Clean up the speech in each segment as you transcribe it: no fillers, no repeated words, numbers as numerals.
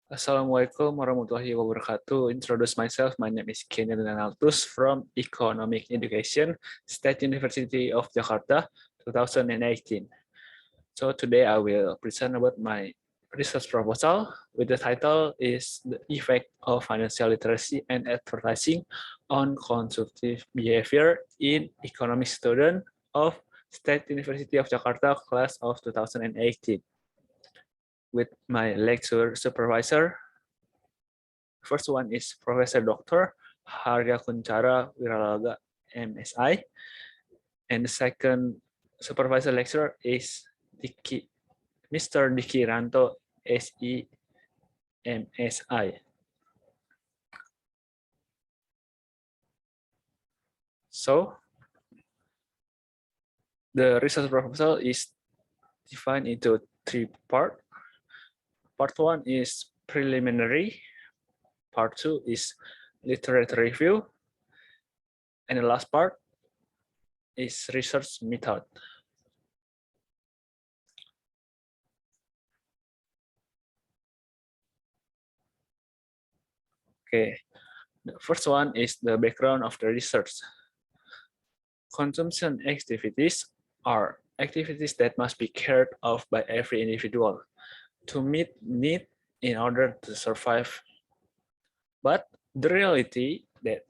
Assalamualaikum warahmatullahi wabarakatuh. Introduce myself. My name is Leonaltus from Economic Education, State University of Jakarta, 2018. So today I will present about my research proposal with the title is The Effect of Financial Literacy and Advertising on Consumptive Behavior in Economic Student of State University of Jakarta, class of 2018. With my lecture supervisor. First one is Professor Dr. Harya Kunchara Wiralaga, MSI. And the second supervisor lecturer is Mr. Diki Ranto, SE, MSI. So, the research proposal is divided into three parts. Part one is preliminary. Part two is literature review. And the last part is research method. Okay, the first one is the background of the research. Consumption activities are activities that must be carried out by every individual to meet need in order to survive. But the reality that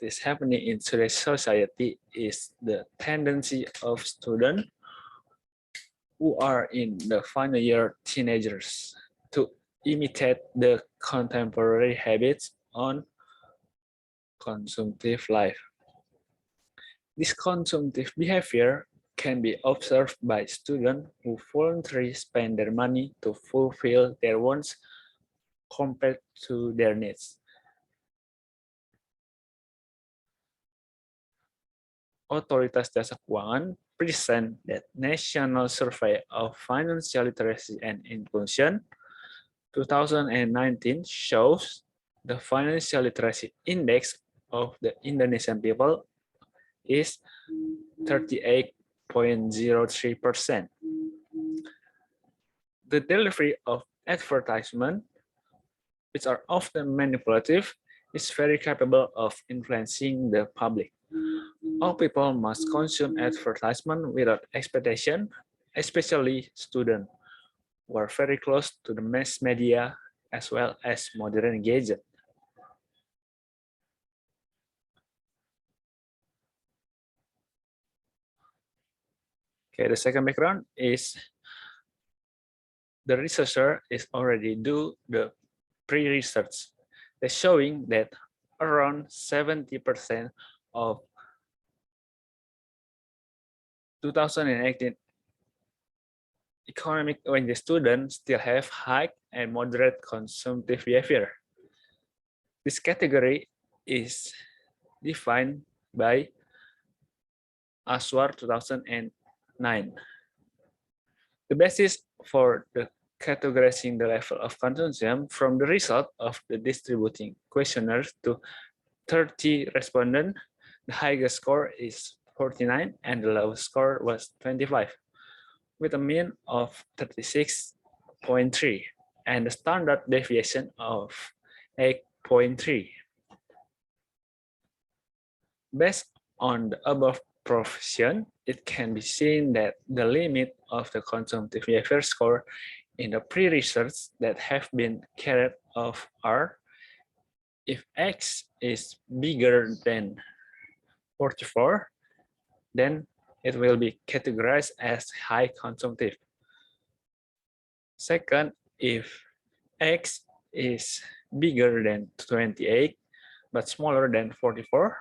is happening in today's society is the tendency of students who are in the final year teenagers to imitate the contemporary habits on consumptive life. This consumptive behavior can be observed by students who voluntarily spend their money to fulfill their wants compared to their needs. Otoritas Jasa Keuangan present that National Survey of Financial Literacy and Inclusion 2019 shows the financial literacy index of the Indonesian people is 38.03%. The delivery of advertisement, which are often manipulative, is very capable of influencing the public. All people must consume advertisement without expectation, especially students who are very close to the mass media as well as modern gadgets. Okay, the second background is the researcher is already do the pre-research. They're showing that around 70% of 2018 economic when the students still have high and moderate consumptive behavior. This category is defined by Aswar 2009. The basis for the categorizing the level of consumption from the result of the distributing questionnaires to 30 respondents, the highest score is 49 and the lowest score was 25, with a mean of 36.3 and the standard deviation of 8.3. Based on the above provision, it can be seen that the limit of the consumptive behavior score in the pre-research that have been carried out are if X is bigger than 44, then it will be categorized as high consumptive. Second, if X is bigger than 28 but smaller than 44,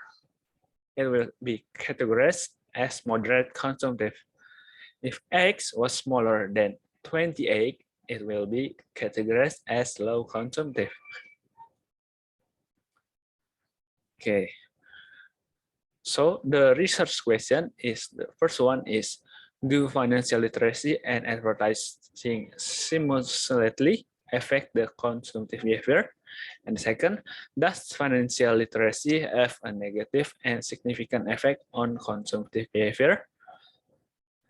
it will be categorized as moderate consumptive. If X was smaller than 28, it will be categorized as low consumptive. Okay. So the research question is, the first one is, do financial literacy and advertising simultaneously affect the consumptive behavior? And the second, does financial literacy have a negative and significant effect on consumptive behavior?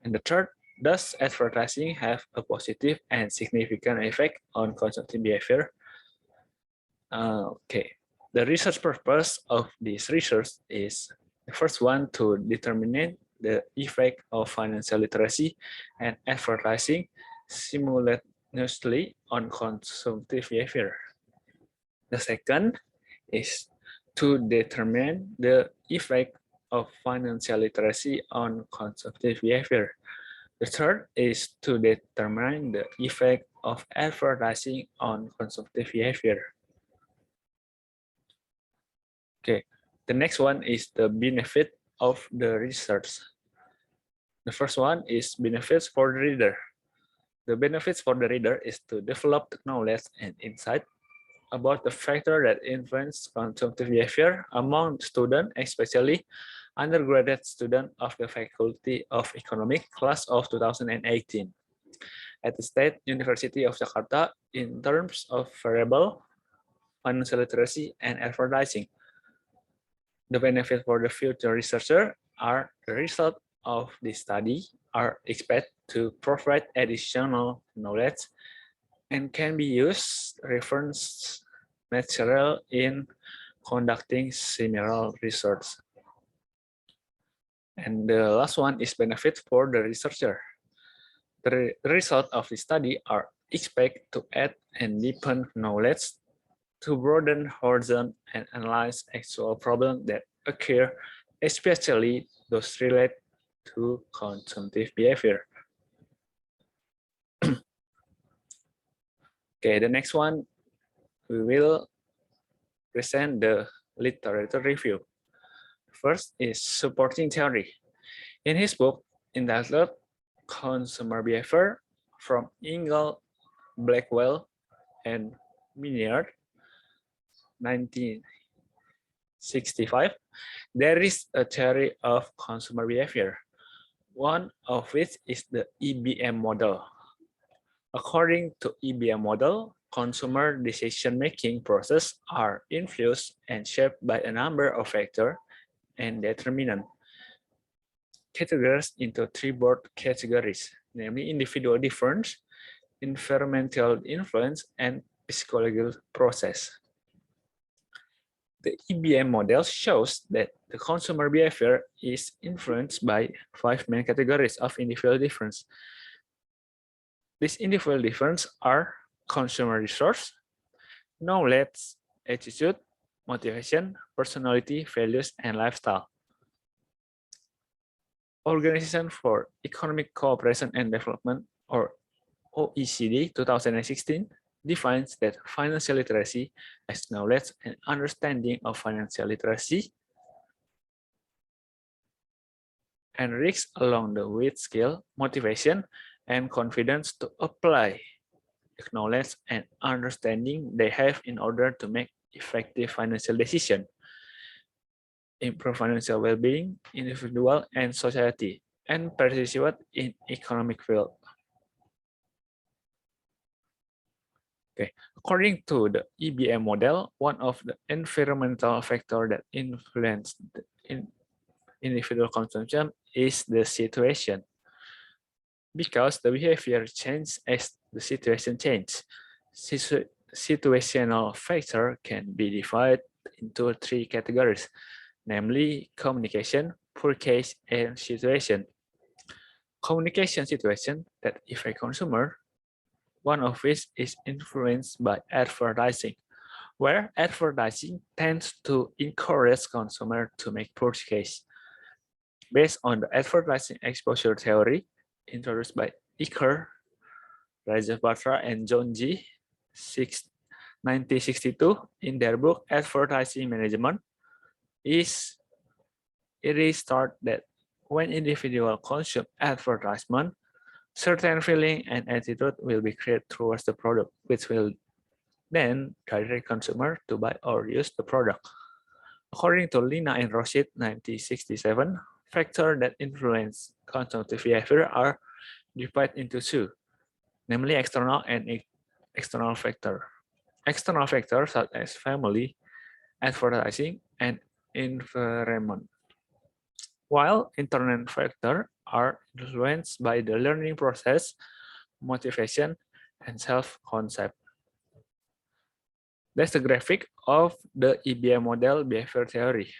And the third, Does advertising have a positive and significant effect on consumptive behavior? Okay, the research purpose of this research is the first one to determine the effect of financial literacy and advertising simultaneously on consumptive behavior. The second is to determine the effect of financial literacy on consumptive behavior. The third is to determine the effect of advertising on consumptive behavior. Okay, the next one is the benefit of the research. The first one is benefits for the reader. The benefits for the reader is to develop knowledge and insight about the factor that influence consumptive behavior among students, especially undergraduate students of the Faculty of Economics class of 2018 at the State University of Jakarta in terms of variable, financial literacy, and advertising. The benefits for the future researcher are the result of this study are expected to provide additional knowledge and can be used reference material in conducting similar research. And the last one is benefit for the researcher. The result of the study are expected to add and deepen knowledge, to broaden horizon and analyze actual problems that occur, especially those related to consumptive behavior. Okay, the next one, we will present the literature review. First is supporting theory. In his book entitled Consumer Behavior from Ingle, Blackwell, and Minyard, 1965, there is a theory of consumer behavior, one of which is the EBM model. According to EBM model, consumer decision-making processes are influenced and shaped by a number of factors and determinants, categorized into three broad categories, namely individual difference, environmental influence, and psychological process. The EBM model shows that the consumer behavior is influenced by five main categories of individual difference. These individual differences are consumer resource, knowledge, attitude, motivation, personality, values, and lifestyle. Organization for Economic Cooperation and Development, or OECD 2016, defines that financial literacy as knowledge and understanding of financial literacy and risk along the weight scale, motivation, and confidence to apply the knowledge and understanding they have in order to make effective financial decisions, improve financial well-being, individual and society, and participate in economic field. Okay. According to the EBM model, one of the environmental factors that influence the individual consumption is the situation. Because the behavior changes as the situation changes. Situational factor can be divided into three categories, namely communication, purchase, and situation. Communication situation that affect consumer, one of which is influenced by advertising, where advertising tends to encourage consumers to make purchase. Based on the advertising exposure theory introduced by Iker, Rajapatra, and John G. 1962 in their book Advertising Management, it is thought that when individuals consume advertisement, certain feeling and attitude will be created towards the product, which will then direct consumer to buy or use the product. According to Lina and Roshid, 1967, factors that influence consumptive behavior are divided into two, namely external and external factor. External factors such as family, advertising, and environment. while internal factors are influenced by the learning process, motivation, and self-concept. That's the graphic of the EBM model behavior theory.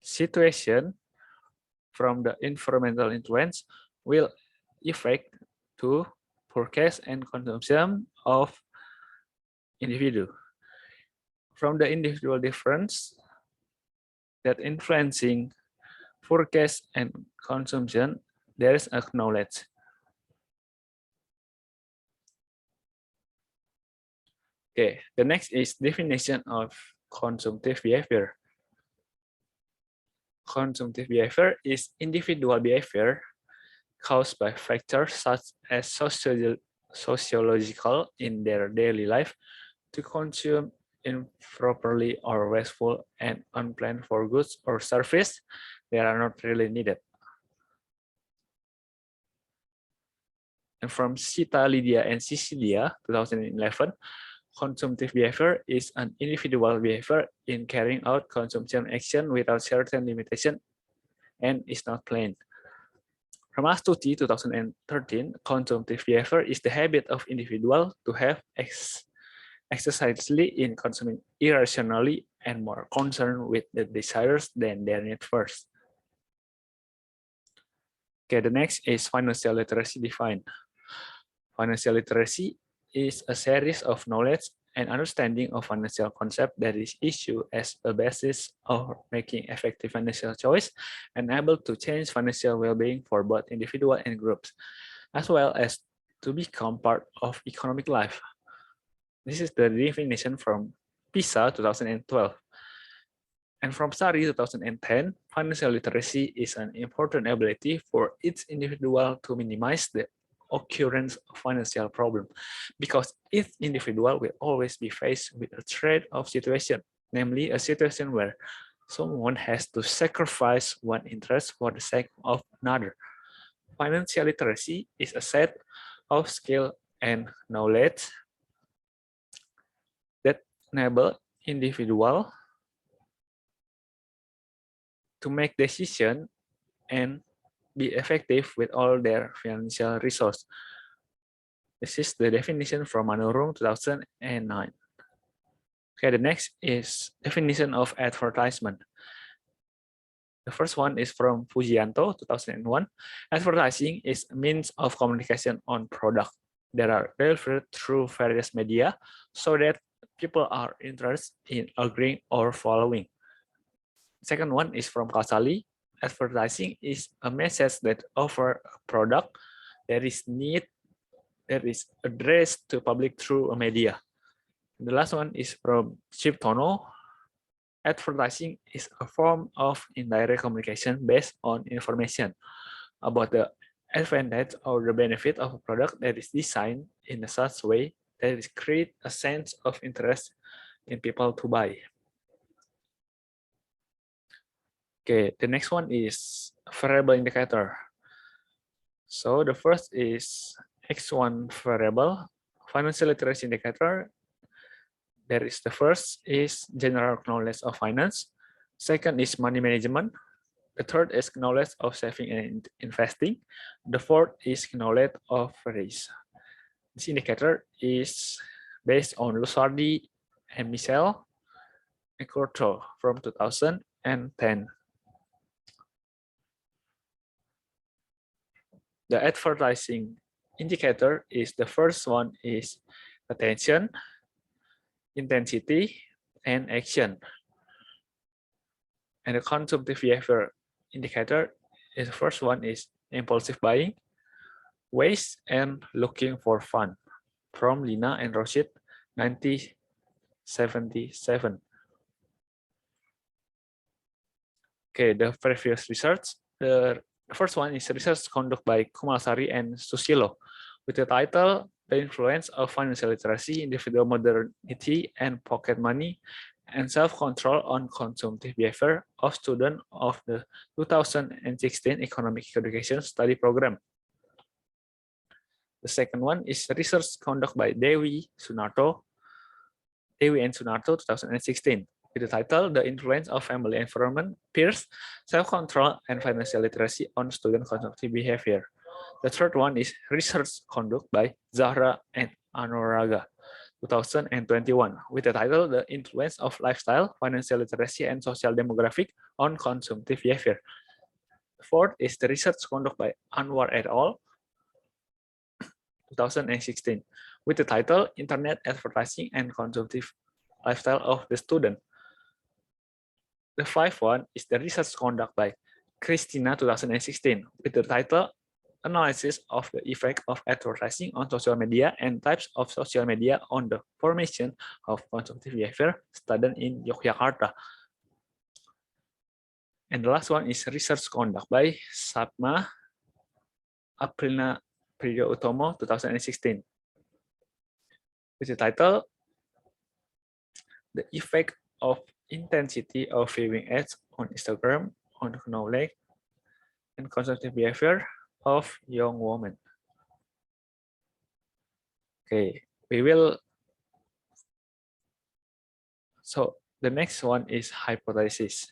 Situation from the environmental influence will affect to purchase and consumption of individual. From the individual difference that influencing purchase and consumption, there is a knowledge. Okay, the next is definition of consumptive behavior. Consumptive behavior is individual behavior caused by factors such as sociological in their daily life to consume improperly or wasteful and unplanned for goods or service that are not really needed. And from Sita, Lydia, and Cecilia, 2011, consumptive behavior is an individual behavior in carrying out consumption action without certain limitation and is not planned. From Astuti, 2013, consumptive behavior is the habit of individual to have excessively in consuming irrationally and more concerned with the desires than their need first. Okay, the next is financial literacy defined. Financial literacy is a series of knowledge and understanding of financial concept that is issued as a basis of making effective financial choice and able to change financial well-being for both individual and groups, as well as to become part of economic life. This is the definition from PISA 2012. And from SARI 2010, financial literacy is an important ability for each individual to minimize the occurrence of financial problem, because each individual will always be faced with a trade-off situation, namely a situation where someone has to sacrifice one interest for the sake of another. Financial literacy is a set of skill and knowledge that enable individual to make decisions and be effective with all their financial resources. This is the definition from Manorum 2009. Okay, the next is definition of advertisement. The first one is from Fujianto 2001. Advertising is a means of communication on product that are delivered through various media so that people are interested in agreeing or following. Second one is from Kasali. Advertising is a message that offers a product that is addressed to public through a media. The last one is from Chiptono. Advertising is a form of indirect communication based on information about the advantage or the benefit of a product that is designed in a such way that it creates a sense of interest in people to buy. Okay, the next one is variable indicator. So the first is X1 variable, financial literacy indicator. There is the first is general knowledge of finance. Second is money management. The third is knowledge of saving and investing. The fourth is knowledge of risk. This indicator is based on Lusardi and Michel Ecorto from 2010. The advertising indicator is the first one is attention, intensity, and action. And the consumptive behavior indicator is the first one is impulsive buying, waste, and looking for fun from Lina and Roshid 1977. Okay, the previous research, the first one is research conducted by Kumalasari and Susilo with the title The Influence of Financial Literacy, Individual Modernity, and Pocket Money and Self-Control on Consumptive Behavior of Students of the 2016 Economic Education Study Program. The second one is research conducted by Dewi and Sunarto 2016 with the title The Influence of Family Environment, Peers, Self-Control, and Financial Literacy on Student Consumptive Behavior. The third one is Research Conduct by Zahra and Anuraga, 2021, with the title The Influence of Lifestyle, Financial Literacy, and Social Demographic on Consumptive Behavior. Fourth is the Research Conduct by Anwar et al., 2016, with the title Internet Advertising and Consumptive Lifestyle of the Student. The fifth one is the Research Conduct by Christina, 2016, with the title Analysis of the Effect of Advertising on Social Media and Types of Social Media on the Formation of Consumptive Behavior, studied in Yogyakarta. And the last one is Research Conduct by Sapma Aprilna Priyo Utomo, 2016, with the title The Effect of Intensity of Viewing Ads on Instagram on Knowledge and Consumptive Behavior of Young Women. Okay, so the next one is hypothesis.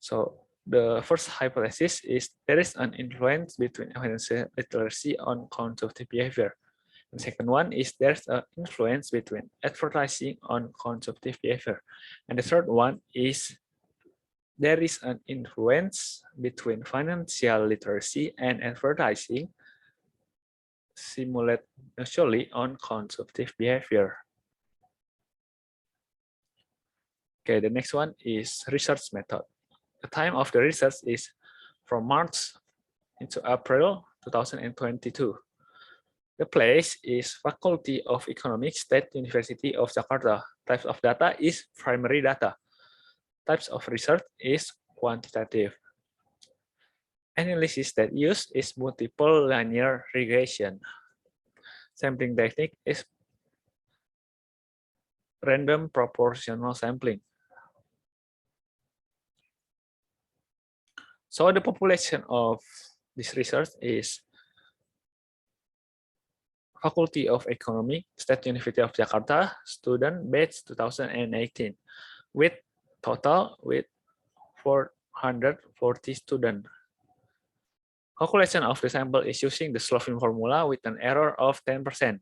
So the first hypothesis is there is an influence between financial literacy on consumptive behavior. The second one is there's an influence between advertising on consumptive behavior. And the third one is there is an influence between financial literacy and advertising simultaneously on consumptive behavior. Okay, the next one is research method. The time of the research is from March into April 2022. The place is Faculty of Economics, State University of Jakarta. Types of data is primary data. Types of research is quantitative. Analysis that used is multiple linear regression. Sampling technique is random proportional sampling. So the population of this research is Faculty of Economics, State University of Jakarta, student batch 2018, with 440 students. Calculation of the sample is using the Slovene formula with an error of 10%.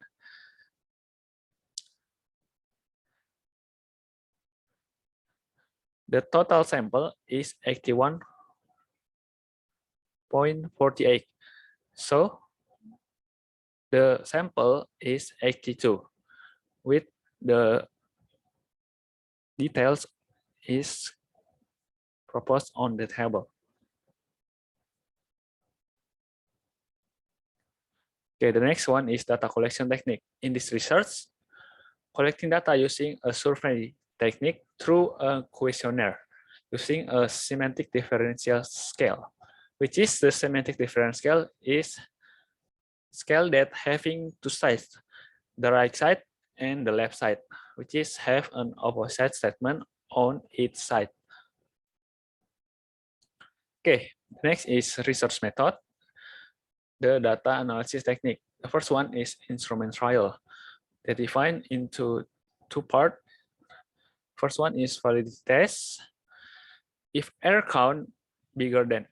The total sample is 81.48. So the sample is 82 with the details is proposed on the table. Okay, the next one is data collection technique. In this research, collecting data using a survey technique through a questionnaire using a semantic differential scale, which is the semantic differential scale is scale that having two sides, the right side and the left side, which is have an opposite statement on each side. Okay, next is research method, the data analysis technique. The first one is instrument trial. They define into two parts. First one is validity test. If error count bigger than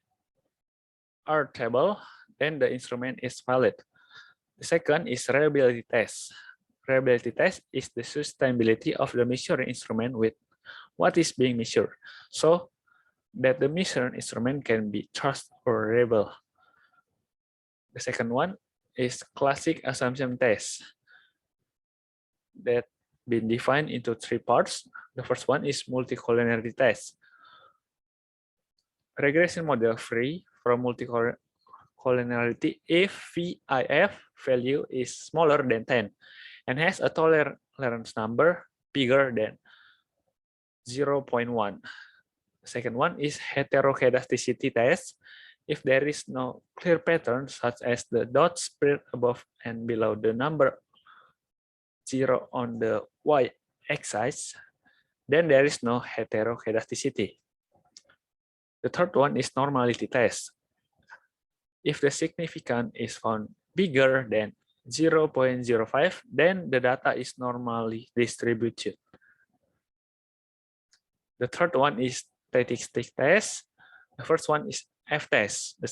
R table, then the instrument is valid. The second is reliability test. Reliability test is the sustainability of the measuring instrument with what is being measured, so that the measuring instrument can be trusted or reliable. The second one is classic assumption test that been defined into three parts. The first one is multicollinearity test. Regression model free from multicollinearity if VIF value is smaller than 10 and has a tolerance number bigger than 0.1. The second one is heteroscedasticity test. If there is no clear pattern, such as the dots spread above and below the number 0 on the y-axis, then there is no heteroscedasticity. The third one is normality test. If the significance is found bigger than 0.05, then the data is normally distributed. The third one is statistic test. The first one is F test. The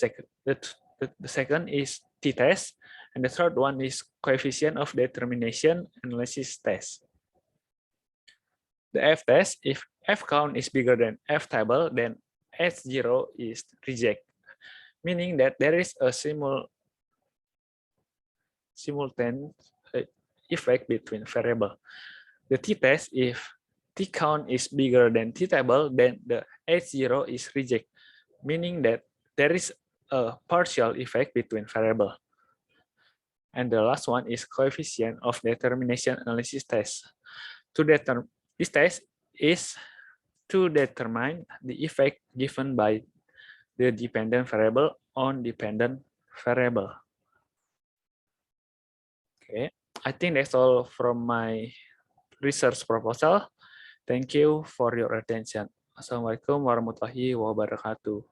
second is T test, and the third one is coefficient of determination analysis test. The F test, if F count is bigger than F table, then H0 is reject, meaning that there is a simultaneous effect between variable. The T test, if T count is bigger than T table, then the H0 is reject, meaning that there is a partial effect between variable. And the last one is coefficient of determination analysis test. This test is to determine the effect given by the dependent variable on dependent variable. Okay, I think that's all from my research proposal. Thank you for your attention. Assalamualaikum warahmatullahi wabarakatuh.